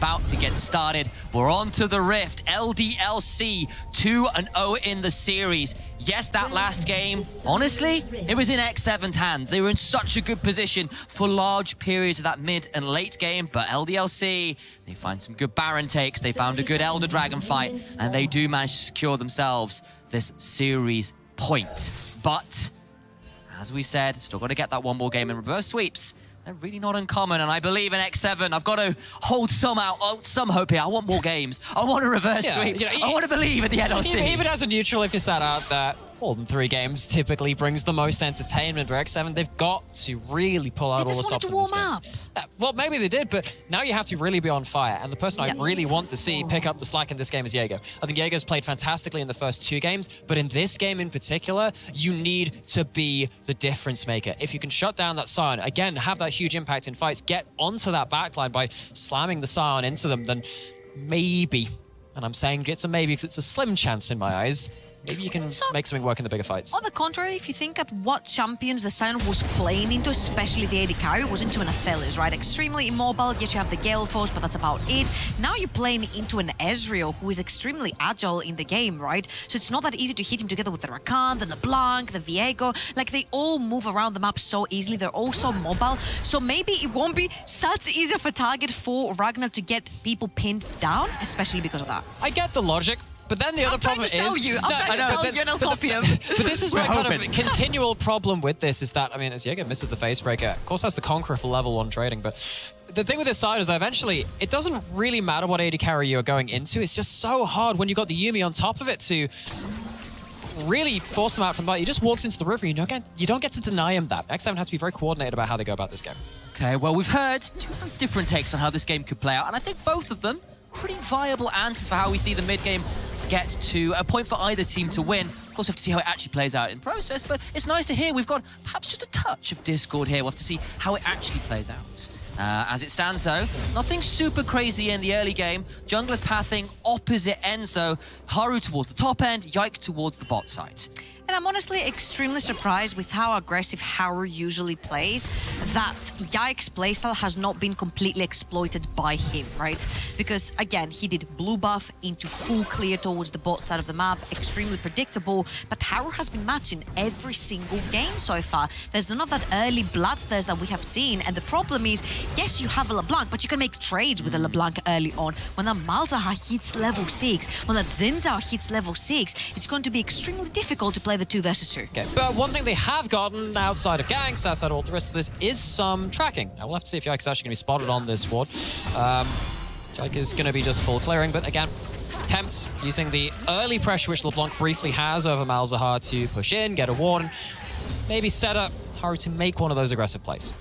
about to get started. We're on to the Rift. LDLC 2-0 in the series. Yes, that last game, honestly, it was in X7's hands. They were in such a good position for large periods of that mid and late game, but LDLC, they find some good Baron takes, they found a good Elder Dragon fight, and they do manage to secure themselves this series point. But, as we said, still got to get that one more game in reverse sweeps. They're really not uncommon, and I believe in X7, I've got to hold some hope here. I want more games. I want a reverse sweep. You know, I want to believe in the LDLC. Even as a neutral, if you sat out that more than 3 games typically brings the most entertainment for X7, they've got to really pull out all the stops in this game. Well, maybe they did, but now you have to really be on fire. And the person I really want to see pick up the slack in this game is Jaeger. I think Jaeger's played fantastically in the first 2 games, but in this game in particular, you need to be the difference maker. If you can shut down that Scion, again, have that huge impact in fights, get onto that backline by slamming the Scion into them, then maybe, and I'm saying it's a maybe because it's a slim chance in my eyes, maybe you can make something work in the bigger fights. On the contrary, if you think at what champions the Scion was playing into, especially the AD carry, was into an Aphelios, right? Extremely immobile. Yes, you have the Gale Force, but that's about it. Now you're playing into an Ezreal, who is extremely agile in the game, right? So it's not that easy to hit him together with the Rakan, the LeBlanc, the Viego. Like, they all move around the map so easily. They're all so mobile. So maybe it won't be such easier for target for Ragnar to get people pinned down, especially because of that. I get the logic. But then the other problem is... I'm trying to sell you and I'll copy him. But this is my kind of continual problem with this is that, I mean, as Jaeger misses the Facebreaker, of course that's the Conqueror for level 1 trading, but the thing with this side is that eventually it doesn't really matter what AD carry you're going into. It's just so hard when you've got the Yuumi on top of it to really force them out from the bot. He just walks into the river. You don't get to deny him that. X7 has to be very coordinated about how they go about this game. Okay, well, we've heard 2 different takes on how this game could play out, and I think both of them pretty viable answers for how we see the mid-game get to a point for either team to win. Of course, we have to see how it actually plays out in process, but it's nice to hear we've got perhaps just a touch of Discord here. We'll have to see how it actually plays out. As it stands, though, nothing super crazy in the early game. Junglers pathing opposite ends, though. Haru towards the top end, Yike towards the bot side. And I'm honestly extremely surprised with how aggressive Haru usually plays, that Yike's playstyle has not been completely exploited by him, right? Because, again, he did blue buff into full clear towards the bot side of the map, extremely predictable, but Haru has been matching every single game so far. There's none of that early bloodthirst that we have seen, and the problem is, yes, you have a LeBlanc, but you can make trades with a LeBlanc early on. When that Malzahar hits level 6, when that Xin Zhao hits level 6, it's going to be extremely difficult to play the 2 versus 2. Okay, but one thing they have gotten outside of ganks, outside of all the rest of this, is some tracking. Now we'll have to see if Yike is actually going to be spotted on this ward. Yike is going to be just full clearing, but again, Tempt using the early pressure which LeBlanc briefly has over Malzahar to push in, get a ward, and maybe set up Haru to make one of those aggressive plays.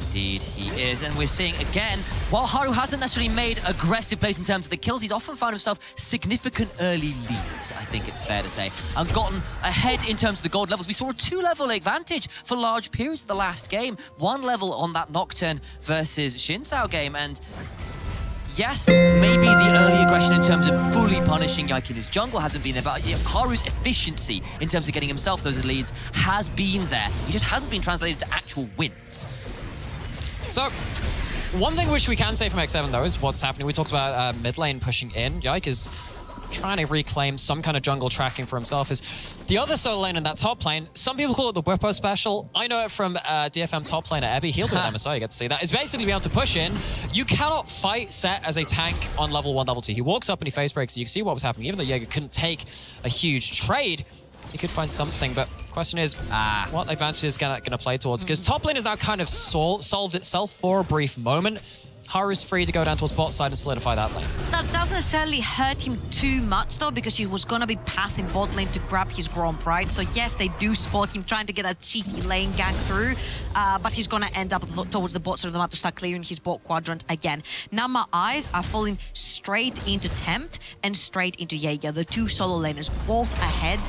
Indeed, he is. And we're seeing, again, while Haru hasn't necessarily made aggressive plays in terms of the kills, he's often found himself significant early leads, I think it's fair to say, and gotten ahead in terms of the gold levels. We saw a 2-level advantage for large periods of the last game. 1 level on that Nocturne versus Xin Zhao game, and yes, maybe the early aggression in terms of fully punishing Yike in his jungle hasn't been there, but Haru's efficiency in terms of getting himself those leads has been there. He just hasn't been translated to actual wins. So, one thing which we can say from X7 though is what's happening. We talked about mid lane pushing in. Yike is trying to reclaim some kind of jungle tracking for himself. Is the other solo lane in that top lane, some people call it the Whippo special. I know it from DFM top laner Ebby. He'll do an MSI, you get to see that. Is basically being able to push in. You cannot fight Set as a tank on level 1, level 2. He walks up and he face breaks. You can see what was happening. Even though Jaeger couldn't take a huge trade, he could find something, but question is, what advantage is gonna play towards? Because top lane has now kind of solved itself for a brief moment. Haru's free to go down towards bot side and solidify that lane. That doesn't necessarily hurt him too much though, because he was gonna be pathing bot lane to grab his Gromp, right? So yes, they do spot him trying to get that cheeky lane gang through, but he's gonna end up towards the bot side of the map to start clearing his bot quadrant again. Now my eyes are falling straight into Tempt and straight into Jaeger, the 2 solo laners, both ahead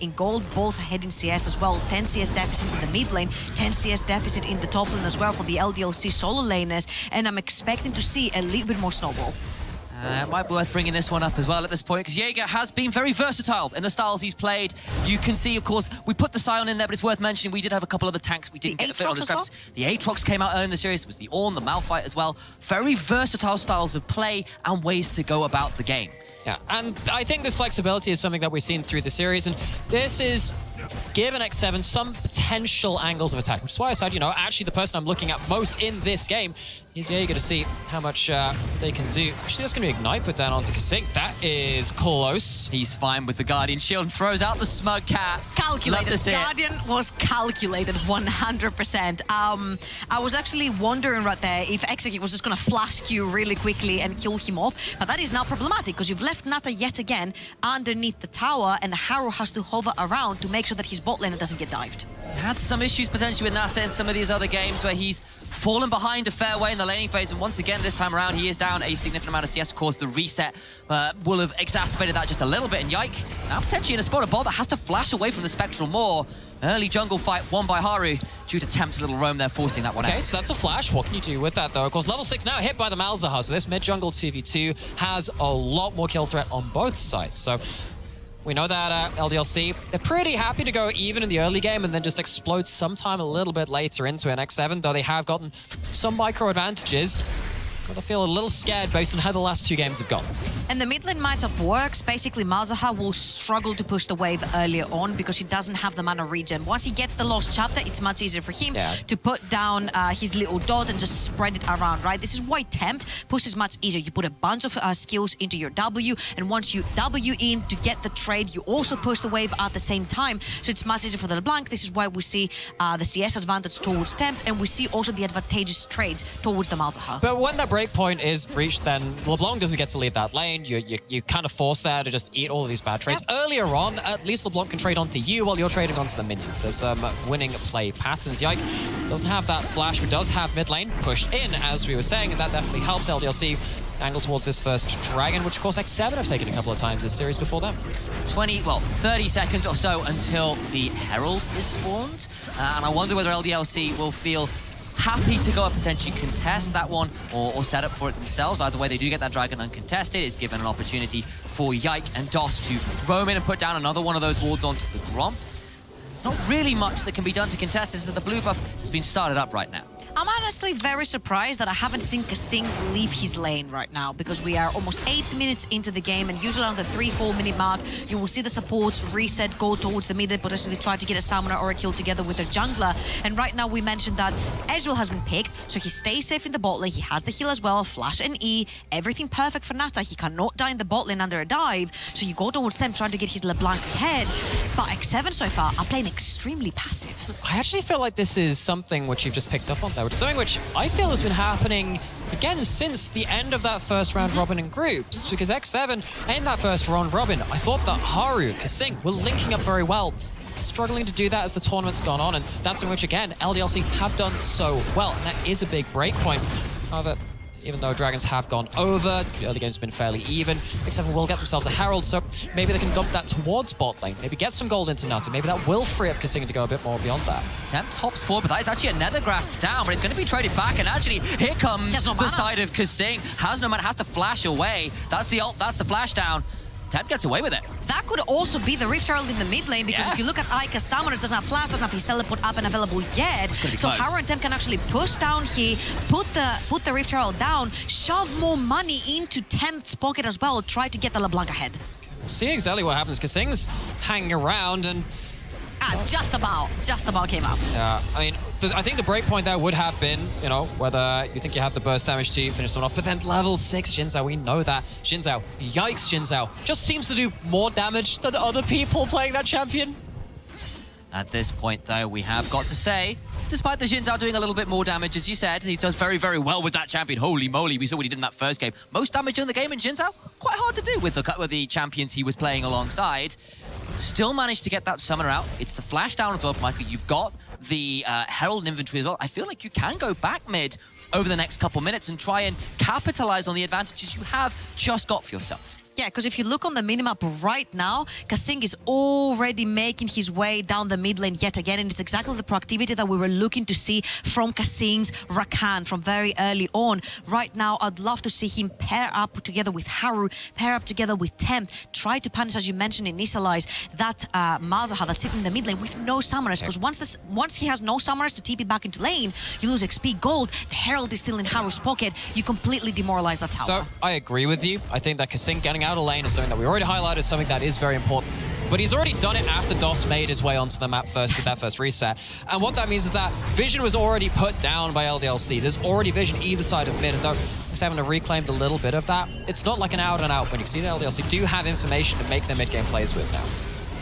in gold, both ahead in CS as well. 10 CS deficit in the mid lane, 10 CS deficit in the top lane as well for the LDLC solo laners, and I'm expecting to see a little bit more snowball. It might be worth bringing this one up as well at this point, because Jaeger has been very versatile in the styles he's played. You can see, of course, we put the Scion in there, but it's worth mentioning we did have a couple of the tanks we didn't get to fit on the straps. The Aatrox came out early in the series. It was the Ornn, the Malphite as well. Very versatile styles of play and ways to go about the game. Yeah, and I think this flexibility is something that we've seen through the series, and this is given X7 some potential angles of attack, which is why I said, you know, actually the person I'm looking at most in this game is Jaeger to see how much they can do. Actually, that's going to Ignite put down onto Kasink. That is close. He's fine with the Guardian Shield and throws out the Smug Cat. Calculated. Guardian was calculated 100%. I was actually wondering right there if Execute was just going to flash Q really quickly and kill him off, but that is now problematic because you've left Nata yet again underneath the tower, and Haru has to hover around to make sure that his bot lane doesn't get dived. Had some issues potentially with Nata in some of these other games where he's fallen behind a fair way in the laning phase, and once again this time around he is down a significant amount of CS. Of course the reset will have exacerbated that just a little bit, and Yike now potentially in a spot of bot that has to flash away from the Spectral more. Early jungle fight won by Haru due to Temp's little roam there, forcing that one out. Okay, so that's a flash. What can you do with that though? Of course level 6 now hit by the Malzahar, so this mid jungle 2v2 has a lot more kill threat on both sides. So we know that LDLC, they're pretty happy to go even in the early game and then just explode sometime a little bit later into an X7, though they have gotten some micro advantages. But I feel a little scared based on how the last 2 games have gone. And the mid lane matchup works. Basically, Malzahar will struggle to push the wave earlier on because he doesn't have the mana regen. Once he gets the Lost Chapter, it's much easier for him to put down his little dot and just spread it around, right? This is why Tempt pushes much easier. You put a bunch of skills into your W, and once you W in to get the trade, you also push the wave at the same time. So it's much easier for the LeBlanc. This is why we see the CS advantage towards Tempt, and we see also the advantageous trades towards the Malzahar. But when that breakpoint is reached, then LeBlanc doesn't get to lead that lane. You kind of force there to just eat all of these bad trades. Earlier on, at least LeBlanc can trade onto you while you're trading onto the minions. There's some winning play patterns. Yike doesn't have that flash, but does have mid lane pushed in, as we were saying, and that definitely helps LDLC angle towards this first dragon, which of course X7 have taken a couple of times this series before them. 30 seconds or so until the Herald is spawned, and I wonder whether LDLC will feel happy to go and potentially contest that one or set up for it themselves. Either way, they do get that dragon uncontested. It's given an opportunity for Yike and DOS to roam in and put down another one of those wards onto the Grom. There's not really much that can be done to contest this, as the blue buff has been started up right now. I'm honestly very surprised that I haven't seen Kasink leave his lane right now, because we are almost 8 minutes into the game, and usually on the 3-4 minute mark, you will see the supports reset, go towards the mid, and potentially try to get a summoner or a kill together with their jungler. And right now we mentioned that Ezreal has been picked, so he stays safe in the bot lane. He has the heal as well, flash and E, everything perfect for Nata. He cannot die in the bot lane under a dive, so you go towards them trying to get his LeBlanc ahead. But X7 so far are playing extremely passive. I actually feel like this is something which you've just picked up on there, which is something which I feel has been happening again since the end of that first round robin in groups, because X7 in that first round robin, I thought that Haru, Kasink were linking up very well, struggling to do that as the tournament's gone on, and that's in which again LDLC have done so well, and that is a big break point. However, even though dragons have gone over, the early game's been fairly even, X7 will get themselves a Herald, so maybe they can dump that towards bot lane, maybe get some gold into Nata, maybe that will free up Kasink to go a bit more beyond that. Tempt hops forward, but that is actually a nether grasp down, but it's going to be traded back, and actually here comes the side of Kasink. Has no mana, has to flash away. That's the ult, that's the flash down. Tempt gets away with it. That could also be the Rift Herald in the mid lane, because if you look at Ika, Summoners doesn't have flash, doesn't have his teleport up and available yet. So Haru and Tempt can actually push down here, put the Rift Herald down, shove more money into Tempt's pocket as well, try to get the LeBlanc ahead. We'll see exactly what happens, because things hanging around and just about came up. Yeah, I mean, I think the breakpoint there would have been, you know, whether you think you have the burst damage to finish someone off, but then level 6 Xin Zhao, we know that. Xin Zhao, yikes, Xin Zhao, just seems to do more damage than other people playing that champion. At this point, though, we have got to say, despite the Xin Zhao doing a little bit more damage, as you said, he does very, very well with that champion. Holy moly, we saw what he did in that first game. Most damage in the game in Xin Zhao, quite hard to do with the champions he was playing alongside. Still managed to get that summoner out. It's the flash down as well, Michael. You've got the Herald inventory as well. I feel like you can go back mid over the next couple minutes and try and capitalize on the advantages you have just got for yourself. Yeah, because if you look on the minimap right now, Kasing is already making his way down the mid lane yet again, and it's exactly the proactivity that we were looking to see from Kasing's Rakan from very early on. Right now, I'd love to see him pair up together with Haru, pair up together with Tempt, try to punish, as you mentioned, initialize that Malzahar that's sitting in the mid lane with no summoners, because once he has no summoners to TP back into lane, you lose XP gold, the Herald is still in Haru's pocket, you completely demoralize that tower. So, I agree with you. I think that Kasing getting out of lane is something that we already highlighted, something that is very important. But he's already done it after DOS made his way onto the map first with that first reset. And what that means is that vision was already put down by LDLC. There's already vision either side of mid, and though he's having to reclaim a little bit of that, it's not like an out-and-out win. You can see the LDLC do have information to make their mid-game plays with now.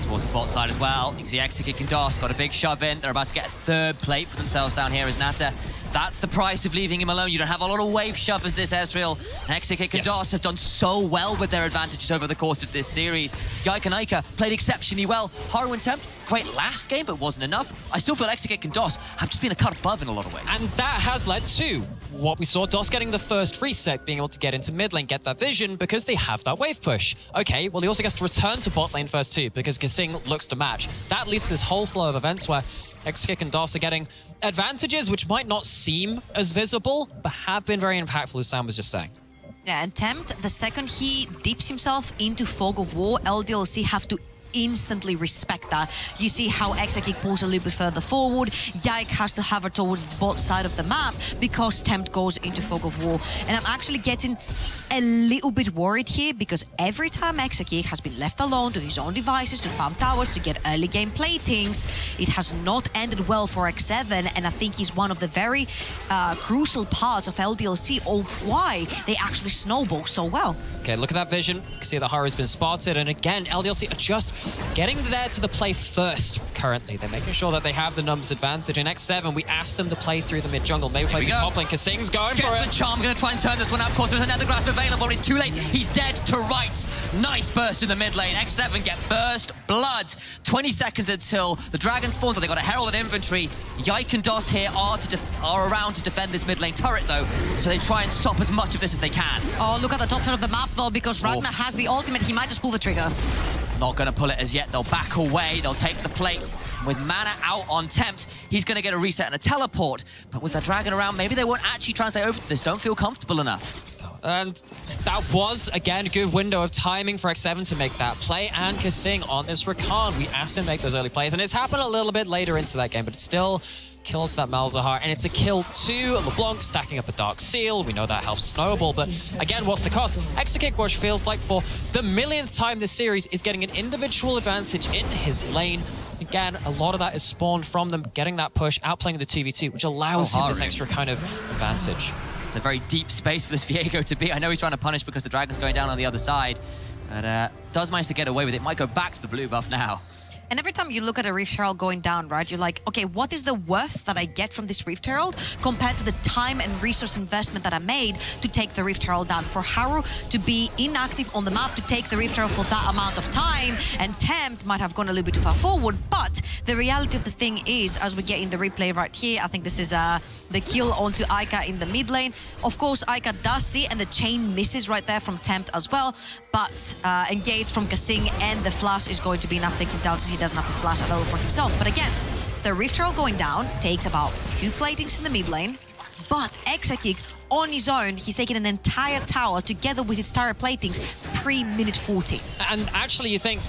Towards the bot side as well. You can see Exekick and DOS got a big shove in. They're about to get a third plate for themselves down here as Nata. That's the price of leaving him alone. You don't have a lot of wave shove as this Ezreal. Exekick and DOS have done so well with their advantages over the course of this series. Yike and Ica played exceptionally well. Haru and Tempt, great last game, but wasn't enough. I still feel Exekick and DOS have just been a cut above in a lot of ways. And that has led to what we saw, DOS getting the first reset, being able to get into mid lane, get that vision, because they have that wave push. Okay, well, he also gets to return to bot lane first too, because Kasing looks to match. That leads to this whole flow of events where Exekick and DOS are getting advantages which might not seem as visible, but have been very impactful, as Sam was just saying. Yeah, and Tempt, the second he dips himself into Fog of War, LDLC have to instantly respect that. You see how Exekick pulls a little bit further forward, Yike has to hover towards the bot side of the map because Tempt goes into Fog of War. And I'm actually getting a little bit worried here because every time Exekick has been left alone to his own devices, to farm towers, to get early game platings, it has not ended well for X7, and I think he's one of the very crucial parts of LDLC of why they actually snowball so well. Okay, look at that vision. You can see the Haru's been spotted, and again, LDLC are just getting there to the play first currently. They're making sure that they have the numbers advantage. In X7, we asked them to play through the mid-jungle. Maybe play through top lane. Kasing's going for it. The charm, gonna try and turn this one out. Of course, there's another grasp available. It's too late. He's dead to rights. Nice burst in the mid lane. X7 get first blood. 20 seconds until the dragon spawns. They got a heralded infantry. Yike and DOS here are around to defend this mid lane turret though, so they try and stop as much of this as they can. Oh, look at the top side of the map though, because Ragnar has the ultimate. He might just pull the trigger. Not going to pull it as yet. They'll back away. They'll take the plates. With mana out on Tempt, he's going to get a reset and a teleport. But with the dragon around, maybe they won't actually translate over to this. Don't feel comfortable enough. And that was, again, a good window of timing for X7 to make that play. And Kasing on this Rakan. We asked him to make those early plays. And it's happened a little bit later into that game, but it's still kills that Malzahar, and it's a kill too. LeBlanc stacking up a Dark Seal. We know that helps Snowball, but again, what's the cost? Exekick, which feels like for the millionth time this series, is getting an individual advantage in his lane. Again, a lot of that is spawned from them getting that push, outplaying the 2v2, which allows him this extra kind of advantage. It's a very deep space for this Viego to be. I know he's trying to punish because the dragon's going down on the other side, but does manage to get away with it. Might go back to the blue buff now. And every time you look at a Rift Herald going down, right, you're like, okay, what is the worth that I get from this Rift Herald compared to the time and resource investment that I made to take the Rift Herald down? For Haru to be inactive on the map to take the Rift Herald for that amount of time, and Tempt might have gone a little bit too far forward, but the reality of the thing is, as we get in the replay right here, I think this is the kill onto Ica in the mid lane. Of course, Ica does see, and the chain misses right there from Tempt as well, but engaged from Kasing, and the flash is going to be enough to take him down, since he doesn't have the flash at all for himself. But again, the Rift Herald going down takes about 2 platings in the mid lane, but Exekick on his own, he's taking an entire tower together with its tower platings pre-minute 40. And actually you think,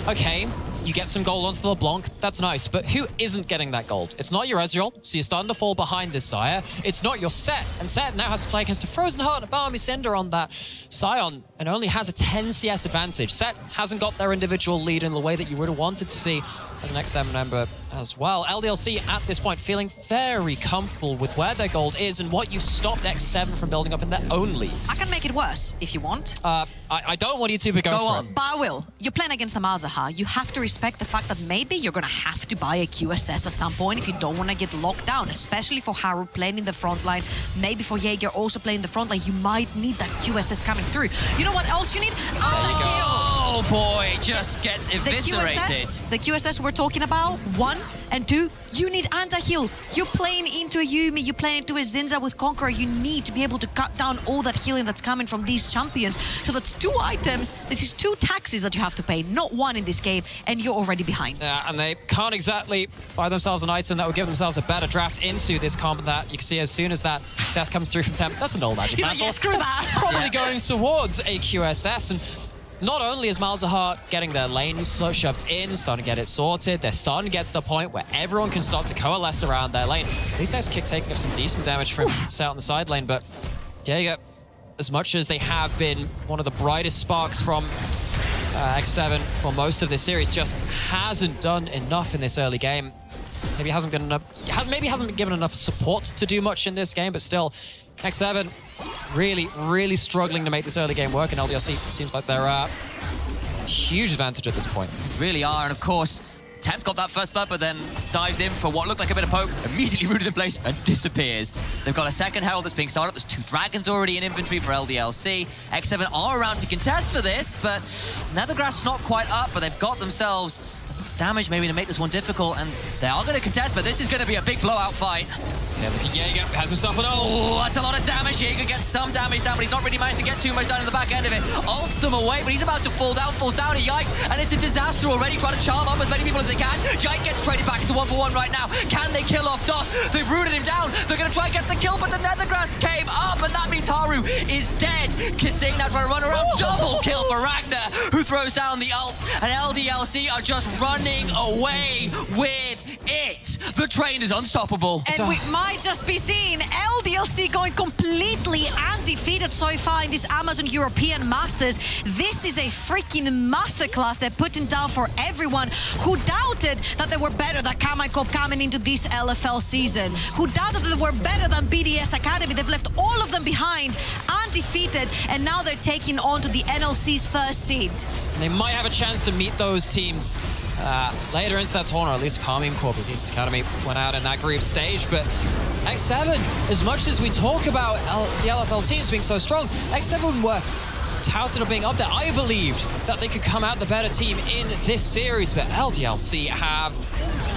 okay, you get some gold onto the LeBlanc, that's nice, but who isn't getting that gold? It's not your Ezreal, so you're starting to fall behind this Sire. It's not your Set, and Set now has to play against a Frozen Heart and a Balmy Cinder on that Scion, and only has a 10 CS advantage. Set hasn't got their individual lead in the way that you would have wanted to see as an X7 member as well. LDLC at this point feeling very comfortable with where their gold is and what you've stopped X7 from building up in their own leads. I can make it worse if you want. I don't want you to, but go for on. it. But I will. You're playing against the Malzahar. You have to respect the fact that maybe you're going to have to buy a QSS at some point if you don't want to get locked down, especially for Haru playing in the front line. Maybe for Jaeger also playing the front line. You might need that QSS coming through. You know what else you need? There you go. Oh boy, just gets eviscerated. The QSS we're talking about, 1 and 2, you need anti-heal. You're playing into a Yuumi, you're playing into a Zinza with Conqueror. You need to be able to cut down all that healing that's coming from these champions. So that's 2 items, this is 2 taxes that you have to pay, not 1 in this game, and you're already behind. Yeah, and they can't exactly buy themselves an item that would give themselves a better draft into this comp. That you can see as soon as that death comes through from Temp, that's an old magic mantle. Yeah, screw that. Probably going towards a QSS. And not only is Malzahar getting their lane so shoved in, starting to get it sorted, they're starting to get to the point where everyone can start to coalesce around their lane. These guys kick taking up some decent damage from Set on the side lane, but yeah, as much as they have been one of the brightest sparks from X7 for most of this series, just hasn't done enough in this early game. Maybe hasn't been given enough support to do much in this game, but still, X7 really struggling to make this early game work, and LDLC seems like they're a huge advantage at this point. Really are, and of course, Temp got that first blood, but then dives in for what looked like a bit of poke, immediately rooted in place, and disappears. They've got a second Herald that's being started up. There's 2 dragons already in inventory for LDLC. X7 are around to contest for this, but Nethergrasp's not quite up, but they've got themselves damage maybe to make this one difficult, and they are going to contest, but this is going to be a big blowout fight. Yeah, Jaeger has himself an ult. Oh, that's a lot of damage. Jaeger gets some damage down, but he's not really managed to get too much down in the back end of it. Ults him away, but he's about to fall down, falls down to Yike, and it's a disaster already, trying to charm up as many people as they can. Yike gets traded back into 1-for-1 right now. Can they kill off DOS? They've rooted him down. They're going to try and get the kill, but the Nethergrasp came up, and that means Haru is dead. Kasing now trying to run around. Double kill for Ragnar, who throws down the ult, and LDLC are just running away with it. The train is unstoppable. And we might just be seeing LDLC going completely undefeated so far in this Amazon European Masters. This is a freaking masterclass they're putting down for everyone who doubted that they were better than Karma Corp coming into this LFL season, who doubted that they were better than BDS Academy. They've left all of them behind, undefeated, and now they're taking on to the NLC's first seed. They might have a chance to meet those teams later into that tournament, or at least Karma Corp BDS Academy went out in that group stage, but X7, as much as we talk about the LFL teams being so strong, X7 were touted of being up there. I believed that they could come out the better team in this series, but LDLC have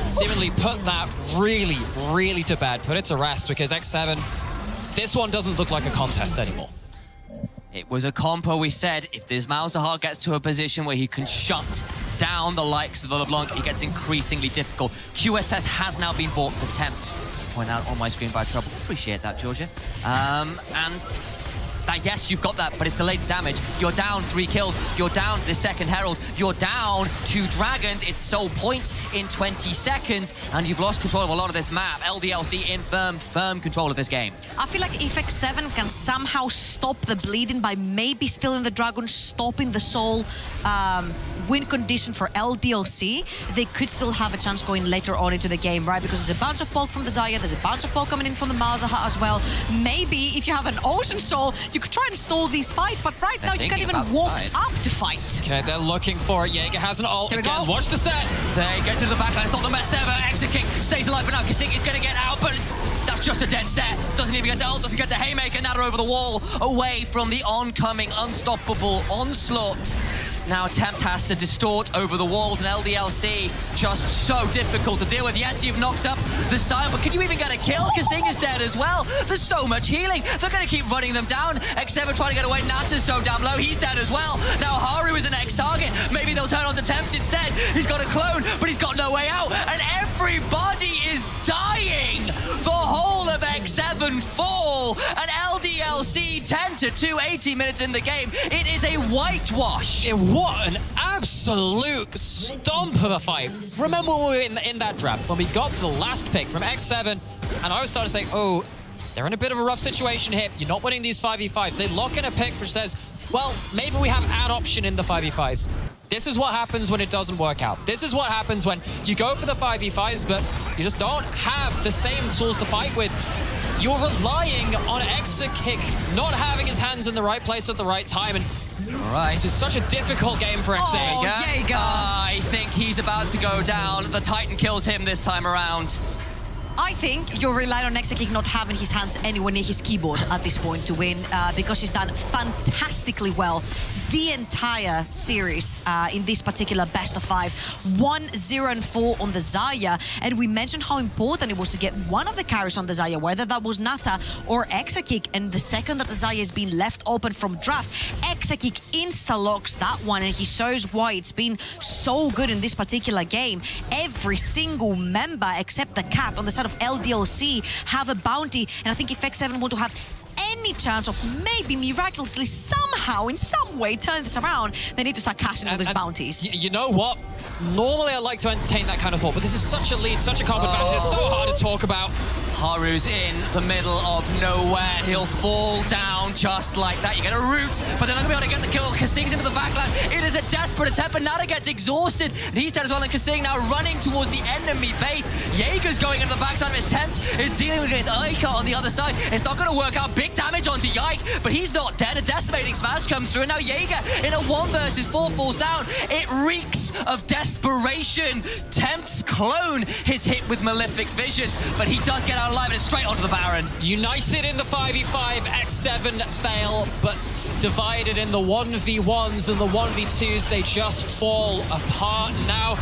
seemingly put that really to bed, put it to rest, because X7, this one doesn't look like a contest anymore. It was a compo, we said, if this Malzahar gets to a position where he can shut down the likes of the LeBlanc, it gets increasingly difficult. QSS has now been bought for Tempt. Point out on my screen by Trouble. Appreciate that, Georgia. And yes, you've got that, but it's delayed damage. You're down 3 kills. You're down the second Herald. You're down 2 dragons. It's sole point in 20 seconds, and you've lost control of a lot of this map. LDLC in firm control of this game. I feel like if X7 can somehow stop the bleeding by maybe stealing the dragon, stopping the soul win condition for LDLC, they could still have a chance going later on into the game, right? Because there's a bunch of poke from the Xayah, there's a bunch of poke coming in from the Malzahar as well. Maybe if you have an Ocean Soul, you could try and stall these fights, but right now you can't even walk up to fight. Okay, they're looking for it. Jaeger has an ult again. Watch the set. They get to the backline. It's not the best ever. Exit kick stays alive for now. Kasing is going to get out, but that's just a dead set. Doesn't even get to ult, doesn't get to Haymaker. Now they're over the wall, away from the oncoming unstoppable onslaught. Now Tempt has to distort over the walls, and LDLC just so difficult to deal with. Yes, you've knocked up the Sion, but can you even get a kill? Kasing is dead as well. There's so much healing. They're going to keep running them down. X7 trying to get away. Nata's so damn low. He's dead as well. Now Haru is an X-target. Maybe they'll turn on to Tempt instead. He's got a clone, but he's got no way out. And everybody is dying. The whole of X7 fall. And LDLC 10-2, 80 minutes in the game. It is a whitewash. What an absolute stomp of a fight. Remember when we were in that draft, when we got to the last pick from X7, and I was starting to say, oh, they're in a bit of a rough situation here. You're not winning these 5v5s. They lock in a pick which says, well, maybe we have ad option in the 5v5s. This is what happens when it doesn't work out. This is what happens when you go for the 5v5s, but you just don't have the same tools to fight with. You're relying on Exit Kick not having his hands in the right place at the right time, and all right. This is such a difficult game for X7. Oh, Jaeger. I think he's about to go down. The Titan kills him this time around. I think you're relying on Exakik not having his hands anywhere near his keyboard at this point to win, because he's done fantastically well the entire series in this particular best of 5. 1-0-4 on the Xayah, and we mentioned how important it was to get one of the carries on the Xayah, whether that was Nata or Exakik, and the second that the Xayah has been left open from draft, Exakik insta-locks that one, and he shows why it's been so good in this particular game. Every single member except the cat on the side of LDLC have a bounty, and I think if X7 want to have any chance of maybe miraculously somehow in some way turn this around, they need to start cashing all these bounties. You know what? Normally I like to entertain that kind of thought, but this is such a lead, such a comp advantage. It's so hard to talk about. Haru's in the middle of nowhere. He'll fall down just like that. You get a root, but they're not going to be able to get the kill. Kasing's into the backline. It is a desperate attempt, but Nata gets exhausted. He's dead as well, and Kasing now running towards the enemy base. Jaeger's going into the backside of his tent. Is dealing with Aika on the other side. It's not going to work out. Big damage onto Yike, but he's not dead. A decimating smash comes through, and now Jaeger in a 1 versus 4 falls down. It reeks of desperation. Tempt's clone is hit with malefic visions, but he does get out alive, and it's straight onto the Baron. United in the 5v5, X7 fail, but divided in the 1v1s and the 1v2s, they just fall apart. Now,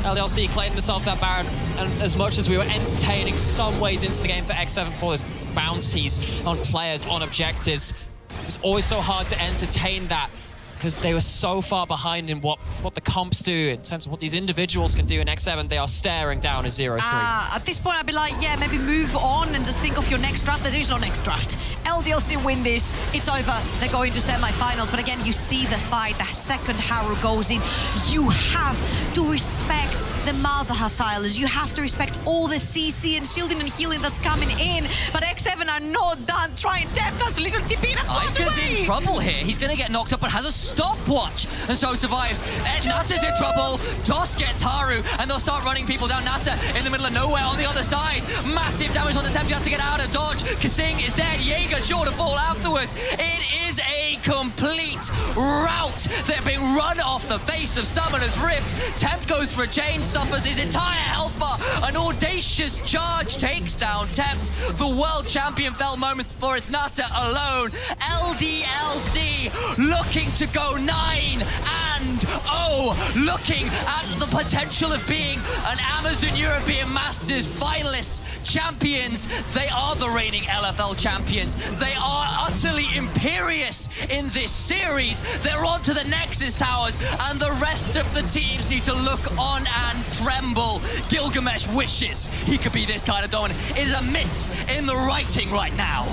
LDLC claimed himself that Baron, and as much as we were entertaining some ways into the game for X7 for his bounties on players, on objectives, it was always so hard to entertain that, because they were so far behind in what the comps do in terms of what these individuals can do. In X7, they are staring down a 0-3. At this point, I'd be like, yeah, maybe move on and just think of your next draft. There is no next draft. LDLC win this, it's over. They're going to semi-finals. But again, you see the fight. The second Haru goes in. You have to respect the Malzahar silence. You have to respect all the CC and shielding and healing that's coming in. But X7 are not done trying. Death does a little TP that falls Ika's away. in trouble here. He's going to get knocked up, but has a stopwatch, and so survives. Nata's in trouble. Dos gets Haru, and they'll start running people down. Nata in the middle of nowhere on the other side. Massive damage on the Tempt. He has to get out of dodge. Kasing is dead. Jaeger sure to fall afterwards. It is a complete rout. They're being run off the face of Summoner's Rift. Tempt goes for a chain, suffers his entire health bar. An audacious charge takes down Tempt. The world champion fell moments before. It's Nata alone. LDLC looking to go 9-0, looking at the potential of being an Amazon European Masters finalists, champions. They are the reigning LFL champions. They are utterly imperious in this series. They're on to the Nexus Towers, and the rest of the teams need to look on and tremble. Gilgamesh wishes he could be this kind of dominant. It is a myth in the writing right now.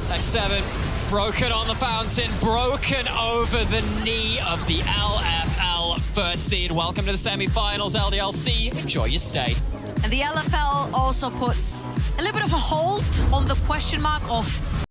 X7 broken on the fountain, broken over the knee of the LFL first seed. Welcome to the semi-finals, LDLC. Enjoy your stay. And the LFL also puts a little bit of a hold on the question mark of